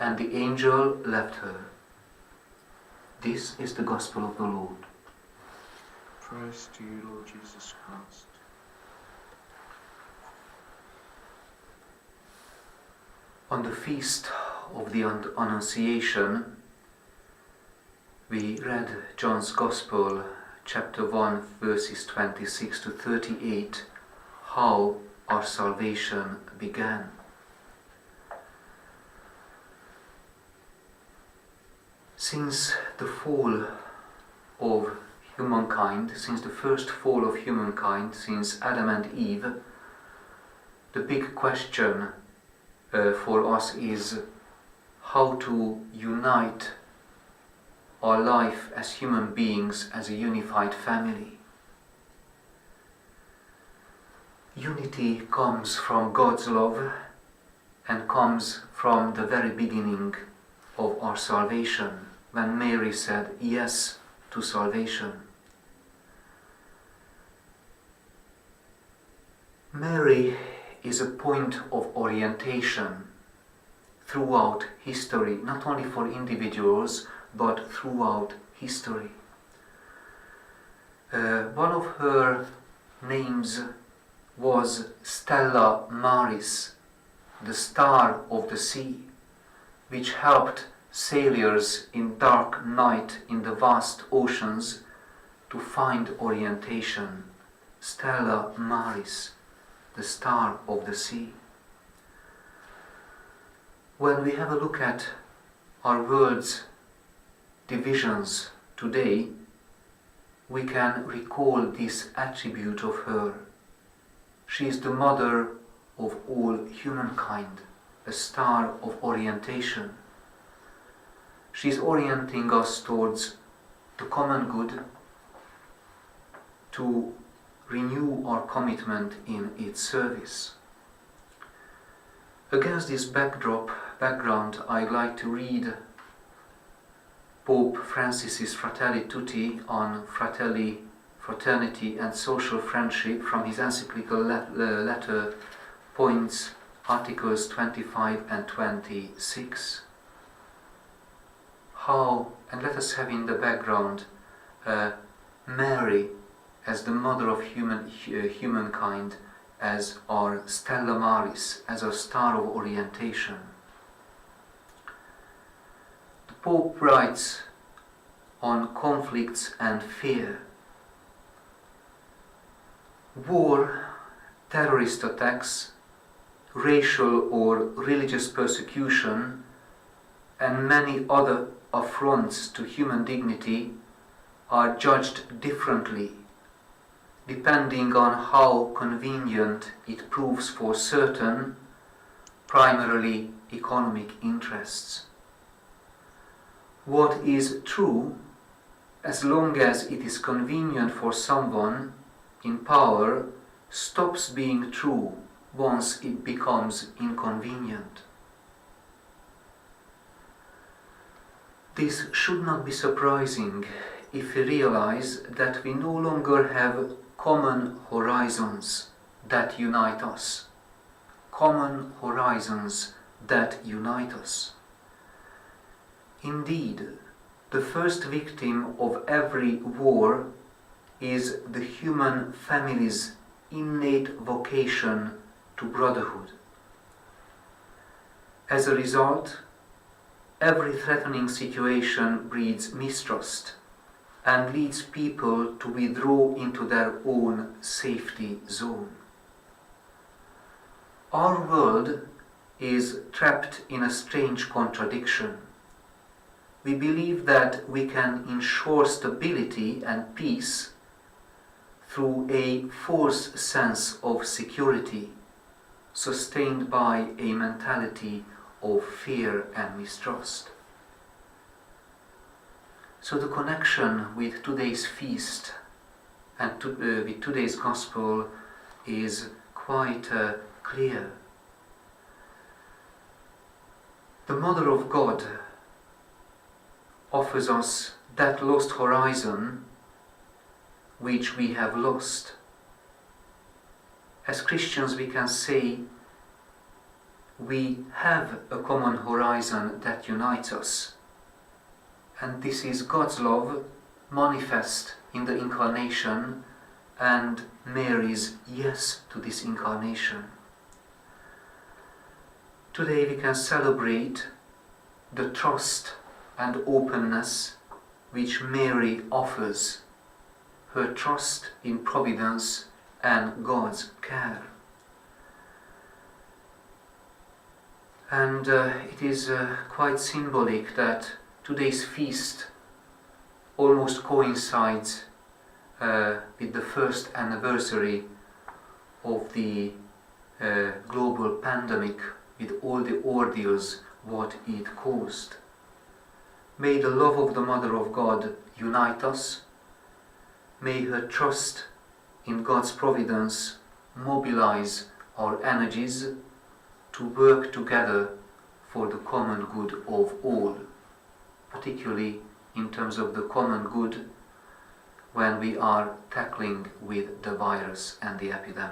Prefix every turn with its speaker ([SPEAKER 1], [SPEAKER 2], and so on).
[SPEAKER 1] and the angel left her. This is the gospel of the Lord.
[SPEAKER 2] Praise to you, Lord Jesus Christ.
[SPEAKER 1] On the feast of the Annunciation, we read John's Gospel, chapter 1, verses 26 to 38, how our salvation began. Since the fall of humankind, since the first fall of humankind, since Adam and Eve, the big question for us is how to unite our life as human beings as a unified family. Unity comes from God's love and comes from the very beginning of our salvation, when Mary said yes to salvation. Mary is a point of orientation throughout history, not only for individuals, but throughout history. One of her names was Stella Maris, the star of the sea, which helped sailors in dark night in the vast oceans to find orientation. Stella Maris, the star of the sea. When we have a look at our world's divisions today, we can recall this attribute of her. She is the mother of all humankind, a star of orientation. She is orienting us towards the common good, to renew our commitment in its service. Against this background, I'd like to read Pope Francis's Fratelli Tutti on fraternity and social friendship from his encyclical letter points, articles 25 and 26. And let us have in the background Mary as the mother of humankind, as our Stella Maris, as our star of orientation. The Pope writes on conflicts and fear. War, terrorist attacks, racial or religious persecution, and many other affronts to human dignity are judged differently, depending on how convenient it proves for certain, primarily economic interests. What is true, as long as it is convenient for someone in power, stops being true once it becomes inconvenient. This should not be surprising if we realize that we no longer have common horizons that unite us. Common horizons that unite us. Indeed, the first victim of every war is the human family's innate vocation to brotherhood. As a result, every threatening situation breeds mistrust and leads people to withdraw into their own safety zone. Our world is trapped in a strange contradiction. We believe that we can ensure stability and peace through a false sense of security, sustained by a mentality of fear and mistrust. So the connection with today's feast and with today's gospel is quite clear. The Mother of God offers us that lost horizon which we have lost. As Christians, we can say we have a common horizon that unites us. And this is God's love manifest in the incarnation and Mary's yes to this incarnation. Today we can celebrate the trust and openness which Mary offers, her trust in providence and God's care. And it is quite symbolic that today's feast almost coincides with the first anniversary of the global pandemic, with all the ordeals what it caused. May the love of the Mother of God unite us. May her trust in God's providence mobilize our energies to work together for the common good of all, particularly in terms of the common good when we are tackling with the virus and the epidemic.